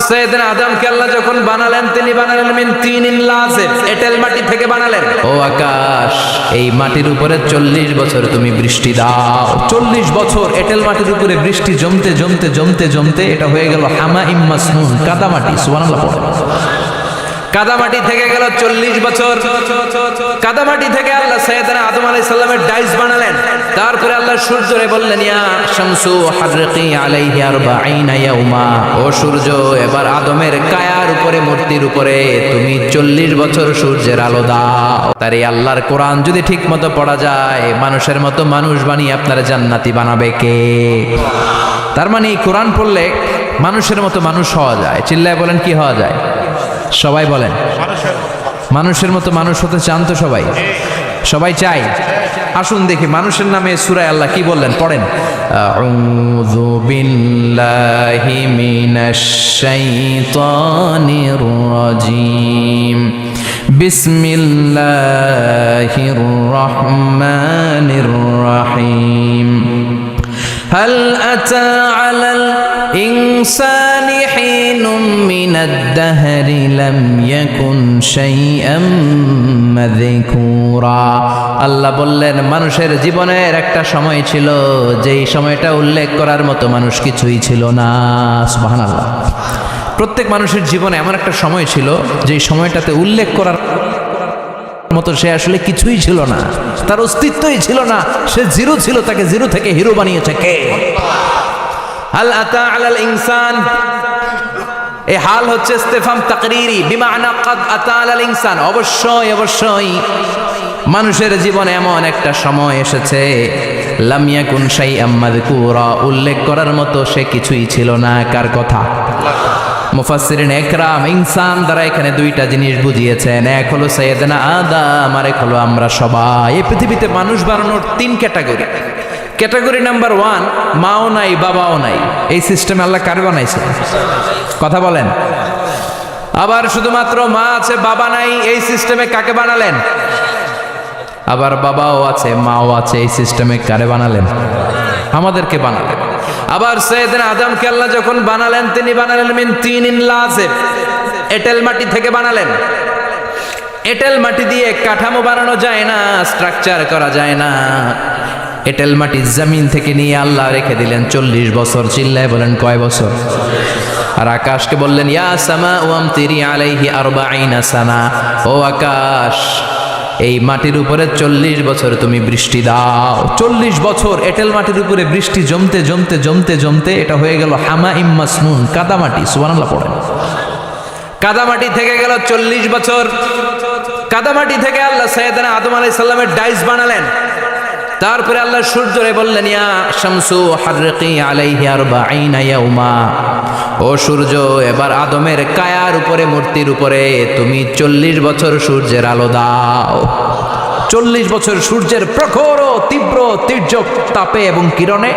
সাইয়েদনা আদমকে আল্লাহ যখন বানালেন তিনি বানালেন মিন তিনিন লাযিব, এঁটেল মাটি থেকে বানালেন। ও আকাশ, এই মাটির উপরে 40 বছর তুমি বৃষ্টি দাও। 40 বছর এঁটেল মাটির উপরে বৃষ্টি জমতে জমতে জমতে জমতে এটা হয়ে গেল হামাইম মাসনুন, কাদামাটি। সুবহানাল্লাহ পড়ে। কাদামাটি থেকে গেল 40 বছর। কাদামাটি থেকে আল্লাহ সাইয়েদনা আদম আলাইহিস সালামের ডাইস বানালেন। তারপরে আল্লাহ সূর্যরে বললেন, ইয়া শামসু হারকি আলাইহি 40 ইয়াউমা। ও সূর্য, এবার আদমের কায়ার উপরে, মূর্তির উপরে তুমি 40 বছর সূর্যের আলো দাও। তার এই আল্লাহর কোরআন যদি ঠিক মতো পড়া যায়, মানুষের মতো মানুষ বানিয়ে আপনার জান্নাতি বানাবে কে? তার মানে এই কোরআন পড়লে মানুষের মতো মানুষ হওয়া যায়। চিল্লায় বলেন, কি হওয়া যায়? সবাই বলেন, মানুষের মতো মানুষ হতে চান তো সবাই? সবাই চাই। আসুন দেখি মানুষের নামে সূরায় আল্লাহ কি বললেন, পড়েন। আউযু বিল্লাহি মিনাশ শাইতানির রাজিম। বিসমিল্লাহির রহমানির রহিম। হাল আতা আলাল ইনসানি হিনুম মিনাদ দাহরি লাম ইয়াকুন শাইআম মাযকুরা। আল্লাহ বললেন, মানুষের জীবনের একটা সময় ছিল যেই সময়টা উল্লেখ করার মতো মানুষ কিছুই ছিল না। সুবহানাল্লাহ। প্রত্যেক মানুষের জীবনে এমন একটা সময় ছিল যেই সময়টাতে উল্লেখ করার মতো সে আসলে কিছুই ছিল না, তার অস্তিত্বই ছিল না, সে জিরো ছিল, তাকে জিরো থেকে হিরো বানিয়েছে কে? হাল আতা আলাল ইনসান, এই হাল হচ্ছে ইস্তেফাম তাকরীরি, বিমানা কাদ আতা আলাল ইনসান। অবশ্যই অবশ্যই মানুষের জীবনে এমন একটা সময় এসেছে, লাম ইয়াকুন শাইআম মাযকুরা, উল্লেখ করার মতো সে কিছুই ছিল না। কার কথা? মুফাসসিরিন একরাম ইনসান দ্বারা এখানে দুইটা জিনিস বুঝিয়েছেন। এক হলো সাইয়েদনা আদম, আর এক হলো আমরা সবাই। এই পৃথিবীতে মানুষ বানানোর 3 ক্যাটাগরি। ক্যাটাগরি নাম্বার 1, মাও নাই বাবাও নাই। এই সিস্টেমে আল্লাহ কার বানাইছে? কথা বলেন। আবার শুধুমাত্র মা আছে বাবা নাই, এই সিস্টেমে কাকে বানালেন? আবার বাবাও আছে মাও আছে, এই সিস্টেমে কারে বানালেন? আমাদেরকে বানালেন। আবার সাইয়েদনা আদমকে আল্লাহ যখন বানালেন তিনি বানালেন মিন তিনিন লাযিব, এঁটেল মাটি থেকে বানালেন। এঁটেল মাটি দিয়ে কাঠামো বানানো যায় না, স্ট্রাকচার করা যায় না। এঁটেল মাটি জমিন থেকে নিয়ে আল্লাহ রেখে দিলেন 40 বছর। চিল্লায় বলেন, কয় বছর? আর আকাশকে বললেন, ইয়া সামা ওয়ামতিরি আলাইহি 40 সানা। ও আকাশ, এই মাটির উপরে 40 বছর তুমি বৃষ্টি দাও। 40 বছর এঁটেল মাটির উপরে বৃষ্টি জমতে জমতে জমতে জমতে এটা হয়ে গেল হামাইম মাসনুন, কাদামাটি। সুবহানাল্লাহ পড়েন। কাদামাটি থেকে গেল 40 বছর। কাদামাটি থেকে আল্লাহ সাইয়েদনা আদম আলাইহিস সালামের ডাইস বানালেন। তারপরে আল্লাহ সূর্যরে বললেন, ইয়া শামসু হারকি আলাইহি 40 ইয়াউমা। ও সূর্য, এবার আদমের কায়ার উপরে, মূর্তির উপরে তুমি 40 বছর সূর্যের আলো দাও। 40 বছর সূর্যের প্রখর ও তীব্র তীর্যক তাপে এবং কিরণে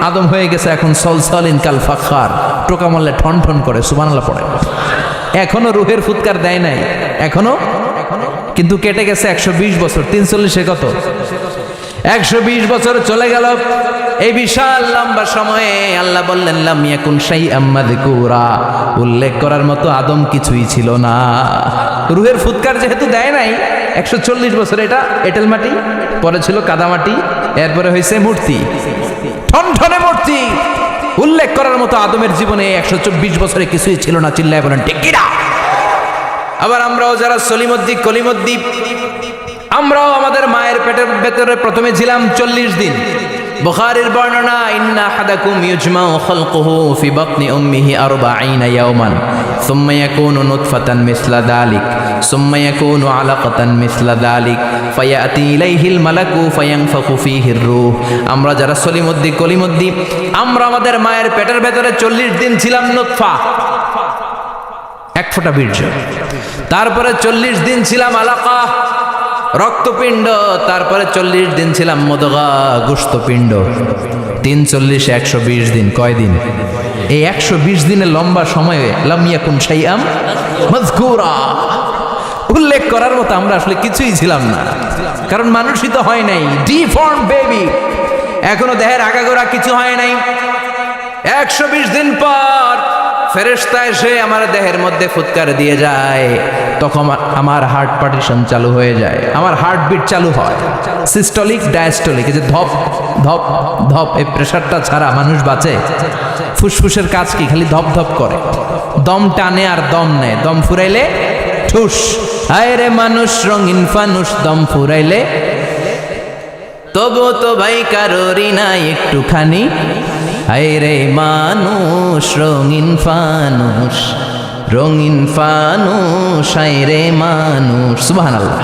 আদম হয়ে গেছে এখন সলসলিন কাল ফাখার, টোকা মারলে ঠন ঠন করে। সুবহানাল্লাহ পড়ে। এখনো রুহের ফুৎকার দেয় নাই, এখনো, কিন্তু কেটে গেছে 120 বছর। 340 কত? 120 বছর চলে গেল। এই বিশাল লম্বা সময়ে আল্লাহ বললেন, লাম ইয়াকুন শাইআম মাযকুরা, উল্লেখ করার মতো আদম কিছুই ছিল না। রুহের ফুৎকার যেহেতু দেয় নাই 140 বছর, এটা এঁটেল মাটি, পরে ছিল কাদামাটি, এরপরে হয়েছে মূর্তি, ঠনঠনে মূর্তি। উল্লেখ করার মতো আদমের জীবনে 124 বছরে কিছুই ছিল না। চিল্লায় বলেন, ঠিক কিনা? আবার আমরাও যারা সলিমুদ্দি কলিমুদ্দি, আমরাও আমাদের মায়ের পেটের ভেতরে প্রথমে ছিলাম 40 দিন। বুখারীর বর্ণনা, ইন্না আহাদাকুম ইউজমাউ খালকুহু ফি বাতনি উম্মিহি 40 ইয়াওমান সুম্মা ইয়াকুনু নুতফাতান মিসলা যালিক সুম্মা ইয়াকুনু আলাকাতান মিসলা যালিক ফায়াতি ইলাইহিল মালাকু ফায়ানফাখু ফীহির রূহ। আমরা যারা সলিমুদ্দি কলিমুদ্দি, আমরা আমাদের মায়ের পেটের ভেতরে 40 দিন ছিলাম নুতফা, এক ফোঁটা বীর্য। তারপরে 40 দিন ছিলাম আলাকা, রক্তপিণ্ড। তারপরে 40 দিন ছিলাম মুদগা, গোশতপিণ্ড। 3 40 120 দিন। কয় দিন? এই 120 দিনের লম্বা সময়ে লাম ইয়াকুন শাইআম মাযকুরা, উল্লেখ করার মতো আমরা আসলে কিছুই ছিলাম না, কারণ মানুষই তো হয় নাই। ডিফর্ম বেবি, এখনো দেহের আগাগোড়া কিছু হয় নাই। 120 দিন পর ফেরেশতা এসে আমার দেহের মধ্যে ফুৎকার দিয়ে যায়, তখন আমার হার্ট পার্টিশন চালু হয়ে যায়, আমার হার্টবিট চালু হয়, সিস্টোলিক ডায়াস্টোলিক, এই যে ধপ ধপ ধপ, এই প্রেশারটা ছাড়া মানুষ বাঁচে? ফুসফুসের কাজ কি? খালি ধপ ধপ করে, দম টানে আর দম নেয়, দম ফুরাইলে ঠুস। হায় রে মানুষ রঙিন ফানুষ, দম ফুরাইলে তবু তো ভাই কারোরই নাই একটুখানি। হায় রে মানুষ রঙিন ফানুষ, রঙিন ফানুষ, হায় রে মানুষ। সুবহানাল্লাহ।